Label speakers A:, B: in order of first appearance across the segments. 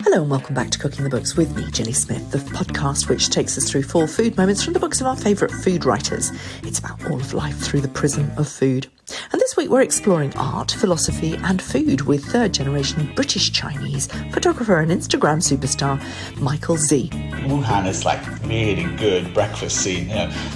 A: Hello and welcome back to Cooking the Books with me, Gilly Smith, the podcast which takes us through 4 food moments from the books of our favourite food writers. It's about all of life through the prism of food. And this week we're exploring art, philosophy and food with third-generation British Chinese photographer and Instagram superstar Michael Z.
B: Wuhan is like really good breakfast scene.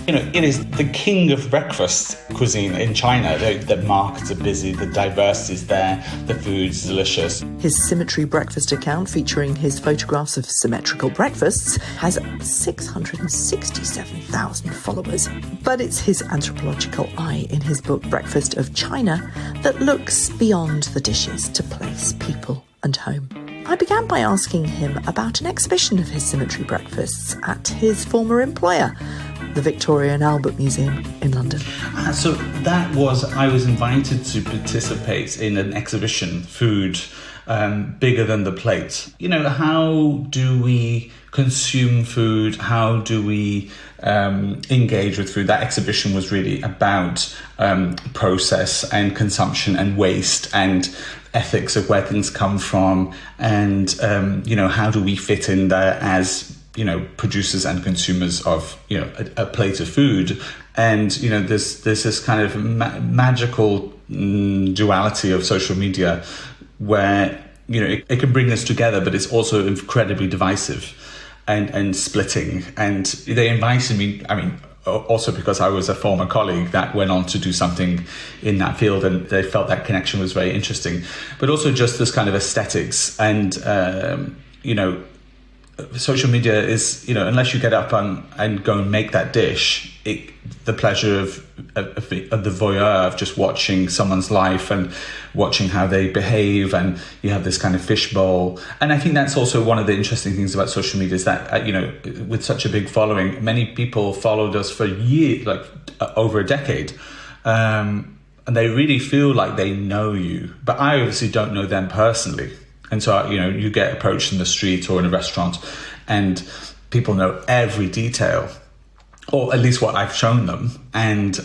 B: You know, it is the king of breakfast cuisine in China. The markets are busy, the diversity is there, the food's delicious.
A: His Symmetry Breakfast account, featuring his photographs of symmetrical breakfasts, has 667,000 followers. But it's his anthropological eye in his book Breakfast of China that looks beyond the dishes to place, people and home. I began by asking him about an exhibition of his Symmetry Breakfasts at his former employer, the Victoria and Albert Museum in London.
B: So that was, I was invited to participate in an exhibition, Food Bigger Than the Plate. You know, how do we consume food? How do we engage with food? That exhibition was really about process and consumption and waste and ethics of where things come from, and you know, how do we fit in there as, you know, producers and consumers of, you know, a plate of food. And you know, there's this kind of magical duality of social media where, you know, it can bring us together, but it's also incredibly divisive and splitting. And they invited me, I mean, also because I was a former colleague that went on to do something in that field, and they felt that connection was very interesting. But also just this kind of aesthetics and, you know, social media is, you know, unless you get up and go and make that dish, the pleasure of the voyeur of just watching someone's life and watching how they behave, and you have this kind of fishbowl. And I think that's also one of the interesting things about social media is that, you know, with such a big following, many people followed us for years, like over a decade. And they really feel like they know you, but I obviously don't know them personally. And so, you know, you get approached in the street or in a restaurant and people know every detail, or at least what I've shown them. And you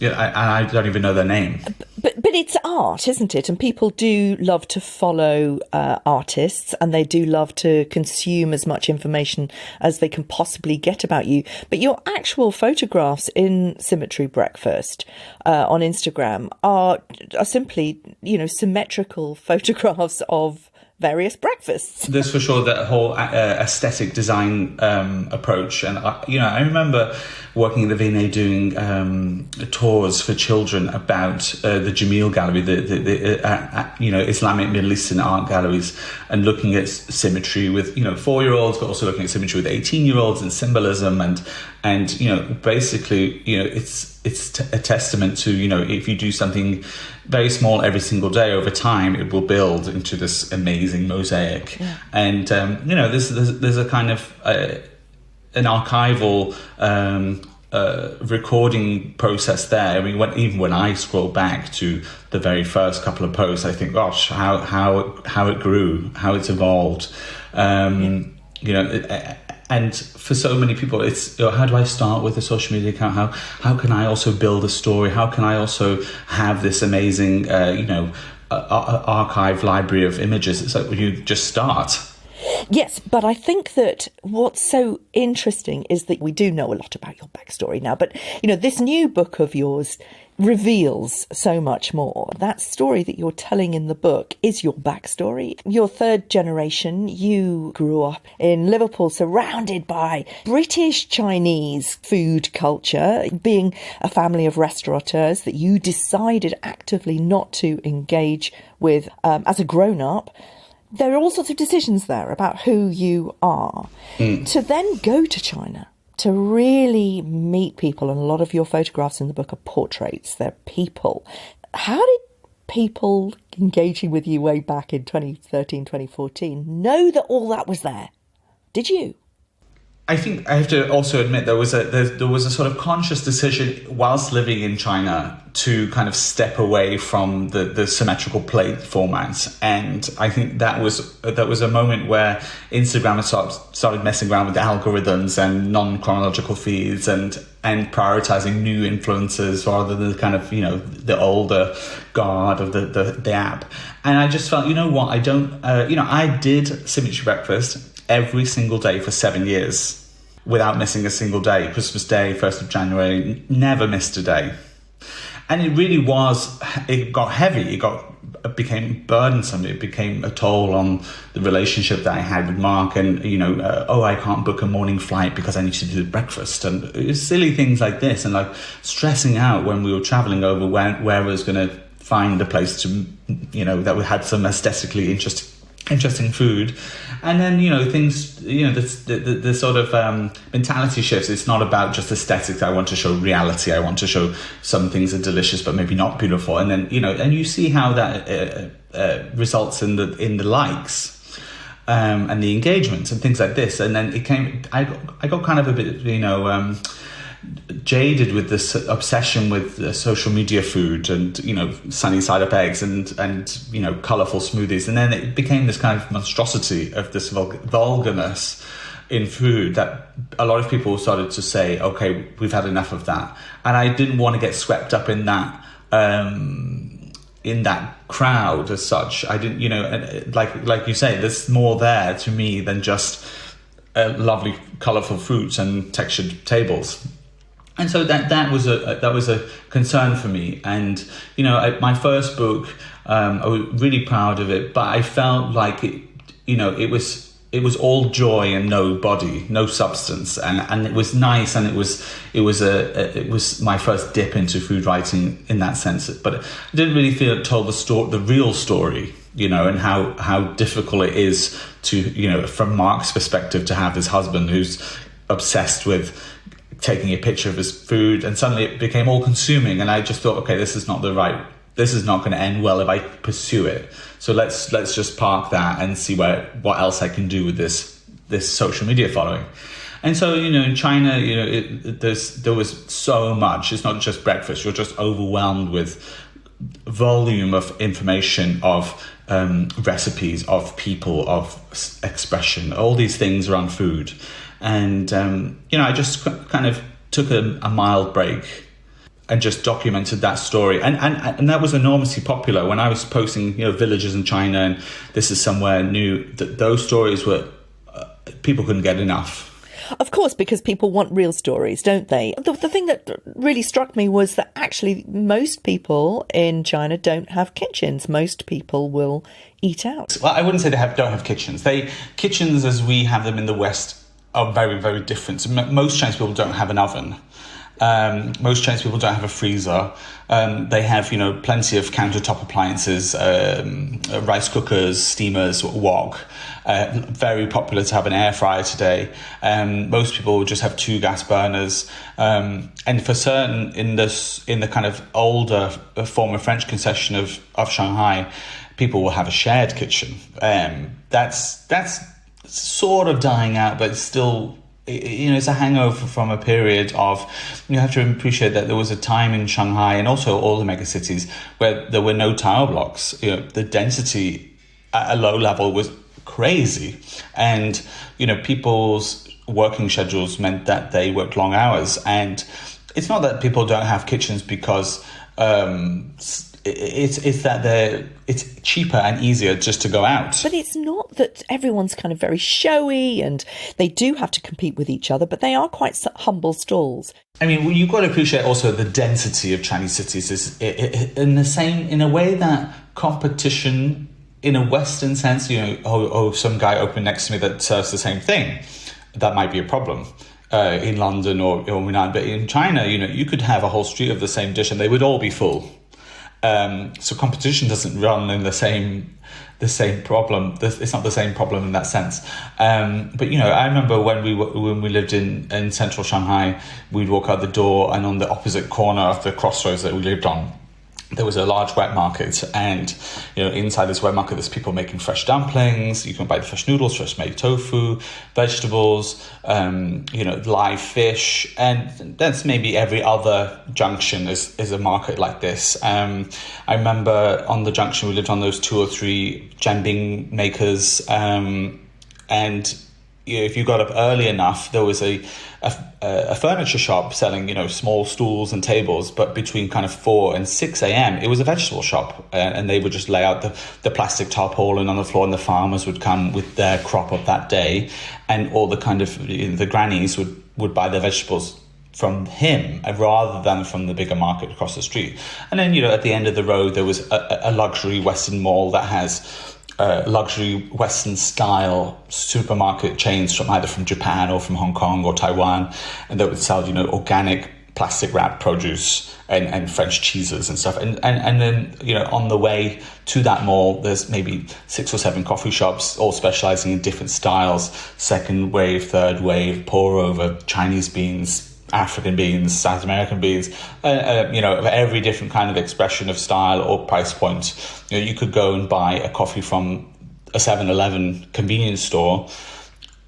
B: know, I don't even know their name.
A: But it's art, isn't it? And people do love to follow artists, and they do love to consume as much information as they can possibly get about you. But your actual photographs in Symmetry Breakfast on Instagram are simply, you know, symmetrical photographs of various breakfasts.
B: There's for sure that whole aesthetic design approach. And, you know, I remember working at the V&A doing tours for children about the Jamil Gallery, the you know, Islamic Middle Eastern art galleries, and looking at symmetry with, you know, 4-year-olds, but also looking at symmetry with 18-year-olds and symbolism. And you know, basically, you know, it's a testament to, you know, if you do something very small every single day, over time, it will build into this amazing mosaic. Yeah. And, you know, there's a kind of an archival recording process there. I mean, even when I scroll back to the very first couple of posts, I think, gosh, how it grew, how it's evolved. You know, and for so many people, it's, you know, how do I start with a social media account? How can I also build a story? How can I also have this amazing, you know, archive library of images? It's like, well, you just start.
A: Yes, but I think that what's so interesting is that we do know a lot about your backstory now. But, you know, this new book of yours reveals so much more. That story that you're telling in the book is your backstory. You're third generation. You grew up in Liverpool, surrounded by British Chinese food culture, being a family of restaurateurs that you decided actively not to engage with as a grown-up. There are all sorts of decisions there about who you are. To then go to China, to really meet people, and a lot of your photographs in the book are portraits, they're people. How did people engaging with you way back in 2013, 2014 know that all that was there? Did you?
B: I think I have to also admit there was a sort of conscious decision whilst living in China to kind of step away from the symmetrical plate formats, and I think that was a moment where Instagram had started messing around with the algorithms and non-chronological feeds and prioritizing new influencers rather than the kind of the older guard of the app. And I just felt, you know what, I did Symmetry Breakfast every single day for 7 years without missing a single day. Christmas Day, 1st of January, never missed a day. And it really it got heavy. It became burdensome. It became a toll on the relationship that I had with Mark. And, I can't book a morning flight because I need to do the breakfast. And it was silly things like this. And like stressing out when we were traveling over where I was going to find a place to, that we had some aesthetically interesting food. And then things, the sort of mentality shifts. It's not about just aesthetics. I want to show reality. I want to show some things are delicious but maybe not beautiful. And then and you see how that results in the likes and the engagement and things like this. And then I got kind of a bit jaded with this obsession with social media food and sunny side up eggs and colorful smoothies, and then it became this kind of monstrosity of this vulgarness in food that a lot of people started to say, okay, we've had enough of that. And I didn't want to get swept up in that crowd as such. I didn't, like you say, there's more there to me than just lovely colorful fruits and textured tables. And so that was a concern for me. And my first book, I was really proud of it, but I felt like it was all joy and no body, no substance, and it was nice, and it was my first dip into food writing in that sense. But I didn't really feel it told the real story, and how difficult it is to from Mark's perspective to have this husband who's obsessed with taking a picture of his food, and suddenly it became all consuming. And I just thought, okay, this is not going to end well if I pursue it. So let's just park that and see what else I can do with this social media following. And so, in China, there was so much. It's not just breakfast. You're just overwhelmed with volume of information, of recipes, of people, of expression, all these things around food. And, I just kind of took a mild break and just documented that story. And that was enormously popular when I was posting, villages in China and this is somewhere new. Those stories were, people couldn't get enough.
A: Of course, because people want real stories, don't they? The thing that really struck me was that actually most people in China don't have kitchens. Most people will eat out.
B: Well, I wouldn't say don't have kitchens. Kitchens as we have them in the West are very, very different. So most Chinese people don't have an oven. Most Chinese people don't have a freezer. They have, plenty of countertop appliances, rice cookers, steamers, wok. Very popular to have an air fryer today. Most people just have 2 gas burners. And for certain, in the kind of older former French concession of Shanghai, people will have a shared kitchen. That's sort of dying out, but still, it's a hangover from a period of, you have to appreciate that there was a time in Shanghai and also all the mega cities where there were no tower blocks. The density at a low level was crazy. And, people's working schedules meant that they worked long hours. And it's not that people don't have kitchens because it's that it's cheaper and easier just to go out.
A: But it's not that everyone's kind of very showy and they do have to compete with each other, but they are quite humble stalls.
B: I mean, you've got to appreciate also the density of Chinese cities is in a way that competition in a Western sense, some guy opened next to me that serves the same thing. That might be a problem. In London or Milan, but in China, you could have a whole street of the same dish and they would all be full. So competition doesn't run in the same problem. It's not the same problem in that sense. But I remember when we lived in central Shanghai, we'd walk out the door and on the opposite corner of the crossroads that we lived on, there was a large wet market, and inside this wet market there's people making fresh dumplings. You can buy the fresh noodles, fresh made tofu, vegetables, live fish, and that's maybe every other junction is a market like this. I remember on the junction we lived on those 2 or 3 jambing makers, and if you got up early enough, there was a furniture shop selling, small stools and tables. But between kind of 4 and 6 a.m., it was a vegetable shop, and they would just lay out the plastic tarpaulin on the floor, and the farmers would come with their crop of that day, and all the kind of the grannies would buy their vegetables from him rather than from the bigger market across the street. And then at the end of the road there was a luxury Western mall that has luxury Western style supermarket chains from either from Japan or from Hong Kong or Taiwan, and that would sell organic plastic wrapped produce and French cheeses and stuff. And then on the way to that mall there's maybe 6 or 7 coffee shops, all specializing in different styles: second wave, third wave, pour over, Chinese beans, African beans, South American beans, every different kind of expression of style or price point. You could go and buy a coffee from a 7-Eleven convenience store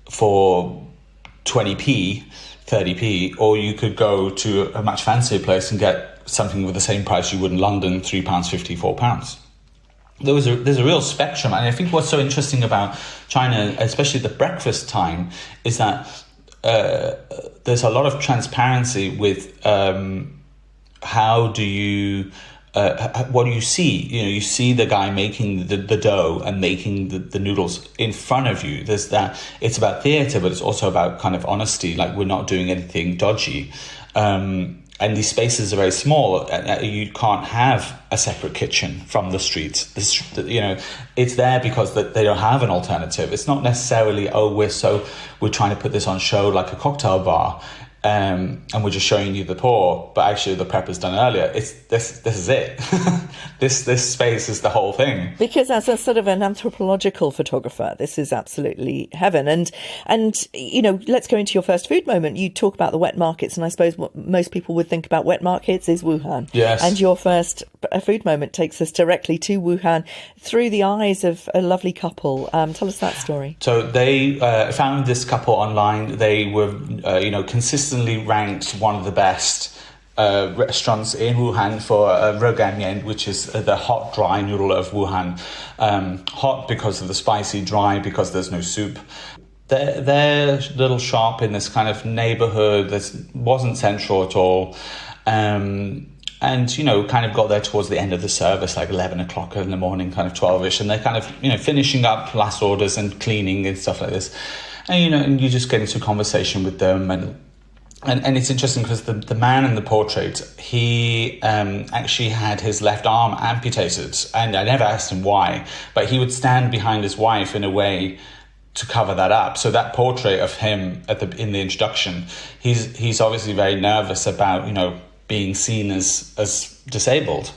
B: for 20p, 30p, or you could go to a much fancier place and get something with the same price you would in London, £3.50, £4. There's a real spectrum, and I think what's so interesting about China, especially at the breakfast time, is that there's a lot of transparency with how do you what do you see? You see the guy making the dough and making the noodles in front of you. There's that. It's about theatre, but it's also about kind of honesty. Like, we're not doing anything dodgy. And these spaces are very small. You can't have a separate kitchen from the street. It's there because they don't have an alternative. It's not necessarily, we're trying to put this on show like a cocktail bar, and we're just showing you the pour, but actually the prep is done earlier. This is it. This space is the whole thing.
A: Because as a sort of an anthropological photographer, this is absolutely heaven. And let's go into your first food moment. You talk about the wet markets, and I suppose what most people would think about wet markets is Wuhan.
B: Yes.
A: And your first food moment takes us directly to Wuhan through the eyes of a lovely couple. Tell us that story.
B: So they found this couple online. They were, consistently ranked one of the best restaurants in Wuhan for rogan mian, which is the hot, dry noodle of Wuhan. Hot because of the spicy, dry because there's no soup. Their little shop in this kind of neighborhood that wasn't central at all. And, kind of got there towards the end of the service, like 11 o'clock in the morning, kind of 12-ish. And they're kind of, finishing up last orders and cleaning and stuff like this. And, and you just get into conversation with them. And it's interesting because the man in the portrait, he actually had his left arm amputated. And I never asked him why, but he would stand behind his wife in a way to cover that up. So that portrait of him in the introduction, he's obviously very nervous about, being seen as disabled.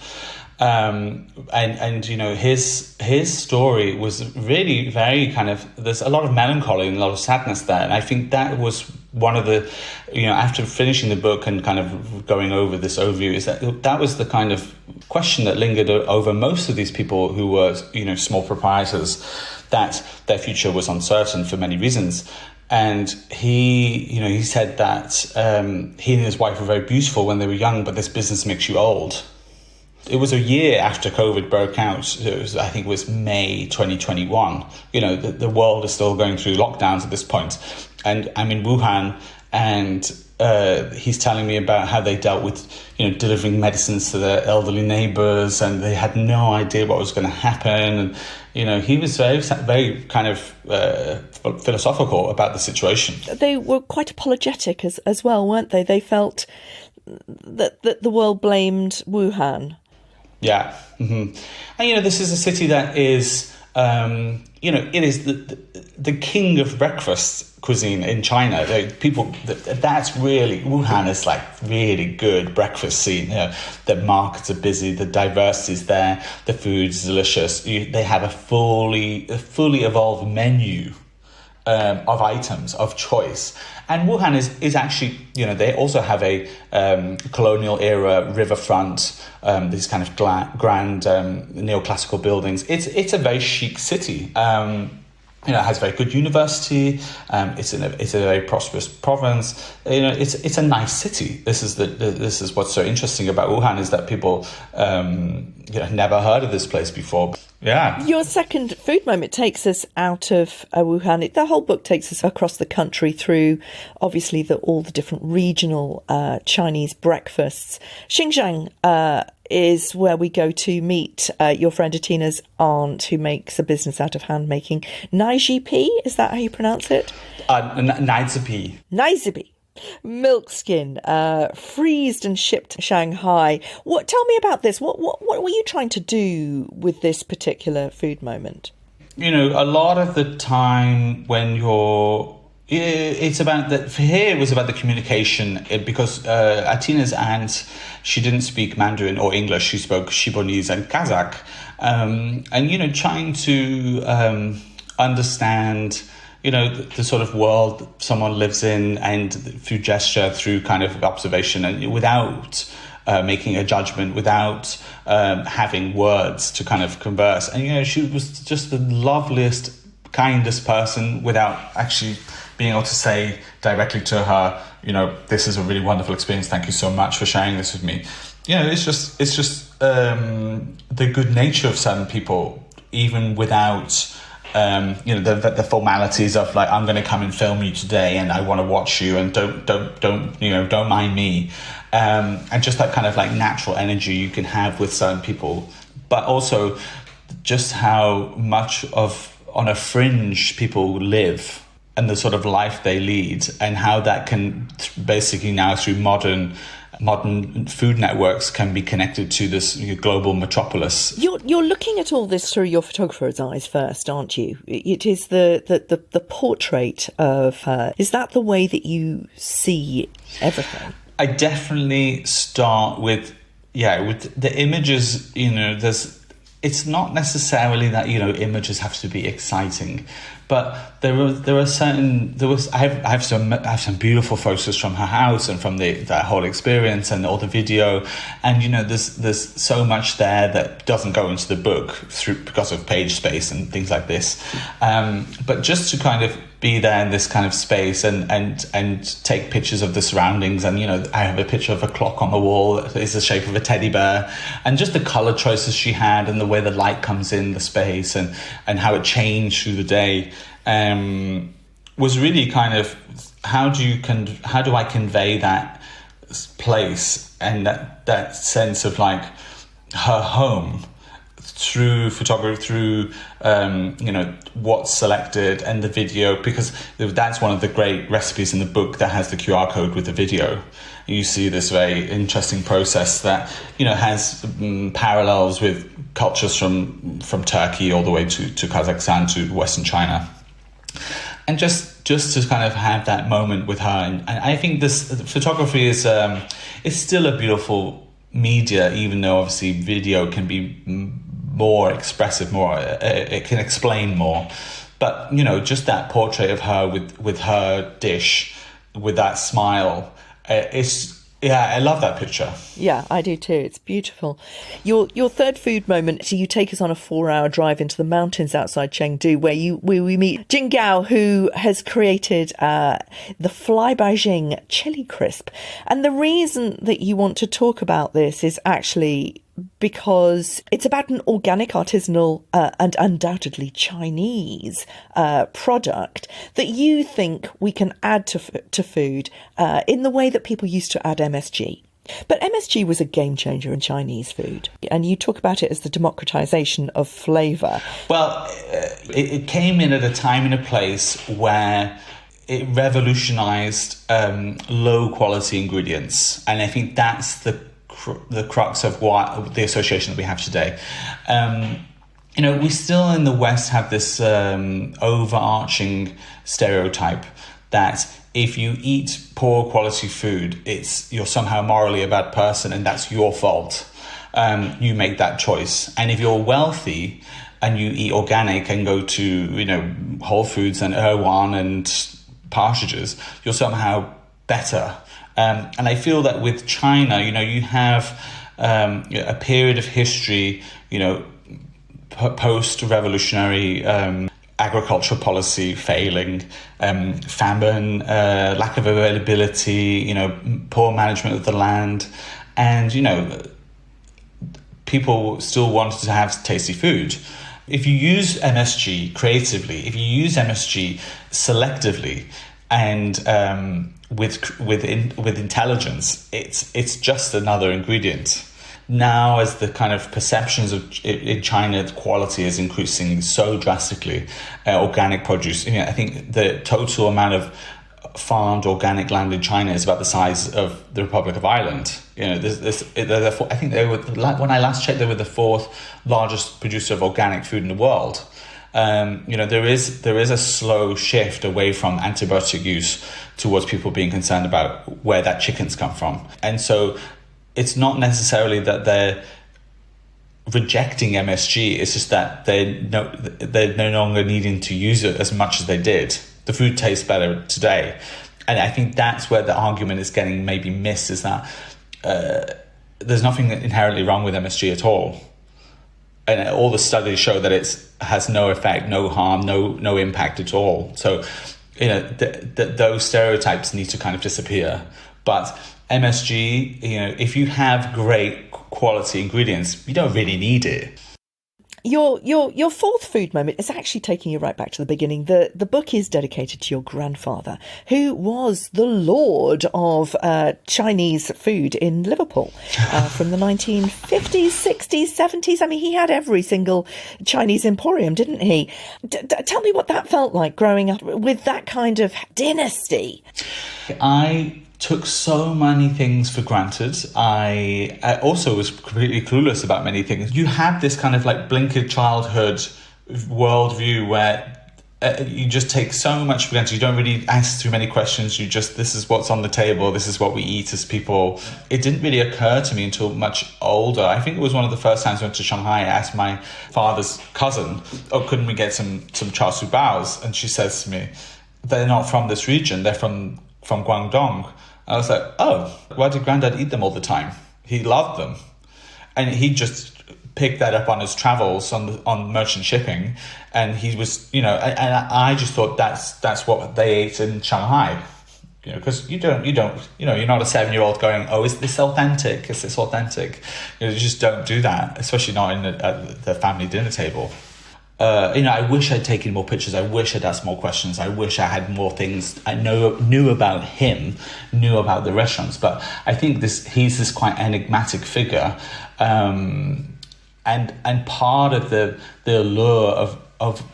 B: His story was really very kind of, there's a lot of melancholy and a lot of sadness there. And I think that was one of the, after finishing the book and kind of going over this overview, is that was the kind of question that lingered over most of these people who were, small proprietors, that their future was uncertain for many reasons. And he said that he and his wife were very beautiful when they were young, but this business makes you old. It was a year after COVID broke out. I think it was May 2021. The world is still going through lockdowns at this point. And I'm in Wuhan, and he's telling me about how they dealt with, delivering medicines to their elderly neighbors, and they had no idea what was going to happen. And, he was very, very kind of philosophical about the situation. They
A: were quite apologetic as well, weren't they? They felt that the world blamed Wuhan.
B: Yeah. Mm-hmm. And, this is a city that is, it is the king of breakfast cuisine in China. That's really, Wuhan is like really good breakfast scene. The markets are busy, the diversity is there, the food's delicious. They have a fully evolved menu of items of choice. And Wuhan is actually, they also have a colonial era riverfront, these kind of grand neoclassical buildings. It's a very chic city. It has a very good university. It's a very prosperous province. It's a nice city. This is what's so interesting about Wuhan, is that people never heard of this place before. Yeah.
A: Your second food moment takes us out of Wuhan. The whole book takes us across the country through, obviously, all the different regional Chinese breakfasts. Xinjiang is where we go to meet your friend Atina's aunt, who makes a business out of handmaking. Naijipi, is that how you pronounce it?
B: Naizipi.
A: Naizipi. Milkskin, freezed and shipped to Shanghai. Tell me about this. What were you trying to do with this particular food moment?
B: A lot of the time when it's about that. For here, it was about the communication, because Atina's aunt, she didn't speak Mandarin or English. She spoke Shibonese and Kazakh, and trying to understand the sort of world someone lives in, and through gesture, through kind of observation, and without making a judgment, without having words to kind of converse. And she was just the loveliest, kindest person, without actually being able to say directly to her, this is a really wonderful experience. Thank you so much for sharing this with me. It's just the good nature of certain people, even without the formalities of, like, I'm going to come and film you today, and I want to watch you, and don't mind me, and just that kind of like natural energy you can have with certain people, but also just how much on a fringe people live, and the sort of life they lead, and how that can basically now, through modern food networks, can be connected to this global metropolis.
A: You're looking at all this through your photographer's eyes first, aren't you? It is the portrait of her. Is that the way that you see everything?
B: I definitely start with the images. It's not necessarily that images have to be exciting, but I have some beautiful photos from her house and from that whole experience and all the video, and there's so much there that doesn't go into the book because of page space and things like this, but just to kind of be there in this kind of space and take pictures of the surroundings. And I have a picture of a clock on the wall that is the shape of a teddy bear, and just the color choices she had, and the way the light comes in the space, and how it changed through the day, was really kind of how do I convey that place and that sense of like her home through photography, through what's selected and the video, because that's one of the great recipes in the book that has the QR code with the video. You see this very interesting process that has parallels with cultures from Turkey all the way to Kazakhstan to Western China, and just to kind of have that moment with her. And I think this photography is still a beautiful media, even though obviously video can be more expressive, it can explain more. But just that portrait of her with her dish, with that smile, I love that picture.
A: Yeah, I do too. It's beautiful. Your third food moment, so you take us on a 4-hour drive into the mountains outside Chengdu, where we meet Jing Gao, who has created the Fly by Jing chili crisp. And the reason that you want to talk about this is actually because it's about an organic, artisanal and undoubtedly Chinese product that you think we can add to food in the way that people used to add MSG. But MSG was a game changer in Chinese food, and you talk about it as the democratization of flavour.
B: Well, it came in at a time and a place where it revolutionized low quality ingredients, and I think that's the crux of what the association that we have today. We still in the West have this overarching stereotype that if you eat poor quality food, you're somehow morally a bad person, and that's your fault. You make that choice. And if you're wealthy, and you eat organic and go to, Whole Foods and Erewhon and Partridges, you're somehow better. And I feel that with China, you have a period of history, post-revolutionary agricultural policy failing, famine, lack of availability, poor management of the land, and, people still wanted to have tasty food. If you use MSG creatively, if you use MSG selectively, and with intelligence, it's just another ingredient. Now, as the kind of perceptions in China, the quality is increasing so drastically. Organic produce, I think the total amount of farmed organic land in China is about the size of the Republic of Ireland. I think they were, when I last checked, they were the fourth largest producer of organic food in the world. There is a slow shift away from antibiotic use towards people being concerned about where that chicken's come from. And so it's not necessarily that they're rejecting MSG, it's just that they're no longer needing to use it as much as they did. The food tastes better today. And I think that's where the argument is getting maybe missed, is that there's nothing inherently wrong with MSG at all. And all the studies show that it has no effect, no harm, no impact at all. So, those stereotypes need to kind of disappear. But MSG, if you have great quality ingredients, you don't really need it.
A: Your fourth food moment is actually taking you right back to the beginning. The book is dedicated to your grandfather, who was the lord of Chinese food in Liverpool from the 1950s, 60s, 70s. I mean, he had every single Chinese emporium, didn't he? Tell me what that felt like growing up with that kind of dynasty.
B: I took so many things for granted. I also was completely clueless about many things. You have this kind of like blinkered childhood worldview where you just take so much for granted. You don't really ask too many questions. This is what's on the table. This is what we eat as people. It didn't really occur to me until much older. I think it was one of the first times I went to Shanghai. I asked my father's cousin, couldn't we get some char siu baos? And she says to me, they're not from this region. They're from Guangdong. I was like, why did Granddad eat them all the time? He loved them. And he just picked that up on his travels on merchant shipping. And he was, and I just thought that's what they ate in Shanghai. Because you're not a 7-year-old going, is this authentic? Is this authentic? You just don't do that, especially not at the family dinner table. I wish I'd taken more pictures. I wish I'd asked more questions. I wish I had more things I knew about him, knew about the restaurants. But I think he's this quite enigmatic figure, and part of the allure of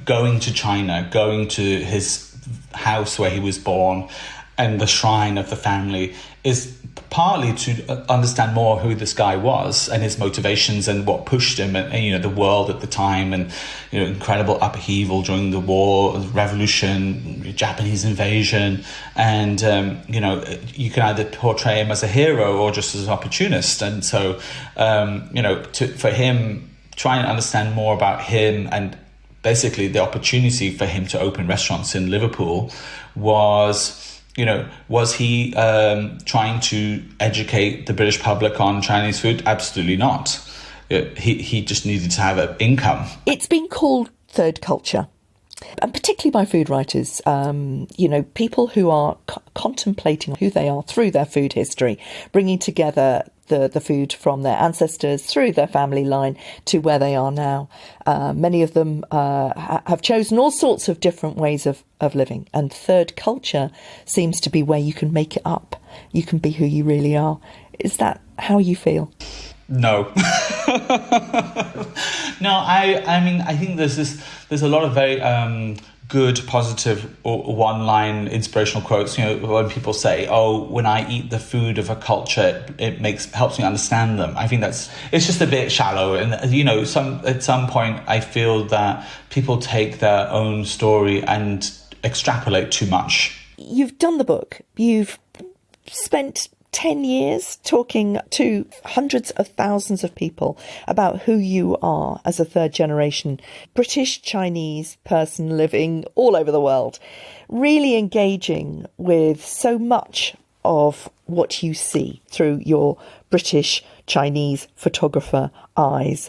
B: going to China, going to his house where he was born, and the shrine of the family is partly to understand more who this guy was and his motivations and what pushed him, and the world at the time, and incredible upheaval during the war, the Japanese invasion, and you can either portray him as a hero or just as an opportunist. And so for him, trying to understand more about him, and basically the opportunity for him to open restaurants in Liverpool was he trying to educate the British public on Chinese food? Absolutely not. He just needed to have an income.
A: It's been called third culture, and particularly by food writers, people who are contemplating who they are through their food history, bringing together the food from their ancestors through their family line to where they are now. Many of them have chosen all sorts of different ways of living, and third culture seems to be where you can make it up. You can be who you really are. Is that how you feel?
B: No. No, I think there's a lot of very good, positive, one-line inspirational quotes. When people say, when I eat the food of a culture, it helps me understand them. I think it's just a bit shallow. And, at some point, I feel that people take their own story and extrapolate too much.
A: You've done the book. You've spent 10 years talking to hundreds of thousands of people about who you are as a third generation British Chinese person living all over the world, really engaging with so much of what you see through your British Chinese photographer eyes.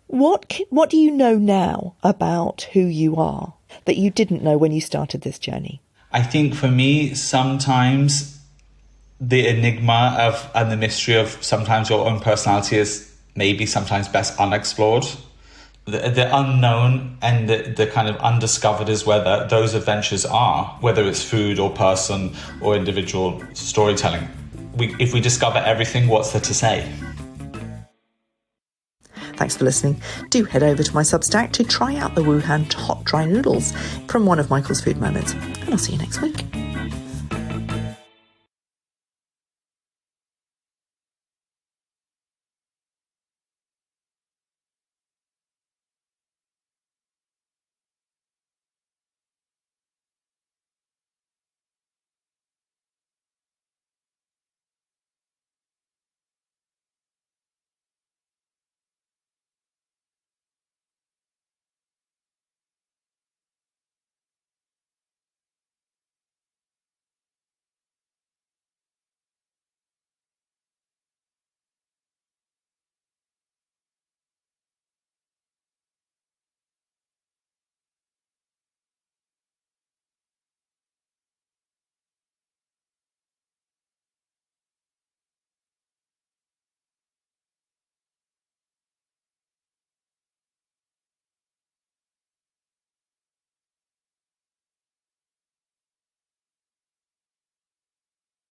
A: What do you know now about who you are that you didn't know when you started this journey?
B: I think for me, sometimes the enigma and the mystery of sometimes your own personality is maybe sometimes best unexplored. The unknown and the kind of undiscovered is where those adventures are, whether it's food or person or individual storytelling. If we discover everything, what's there to say?
A: Thanks for listening. Do head over to my Substack to try out the Wuhan hot dry noodles from one of Michael's food moments. And I'll see you next week.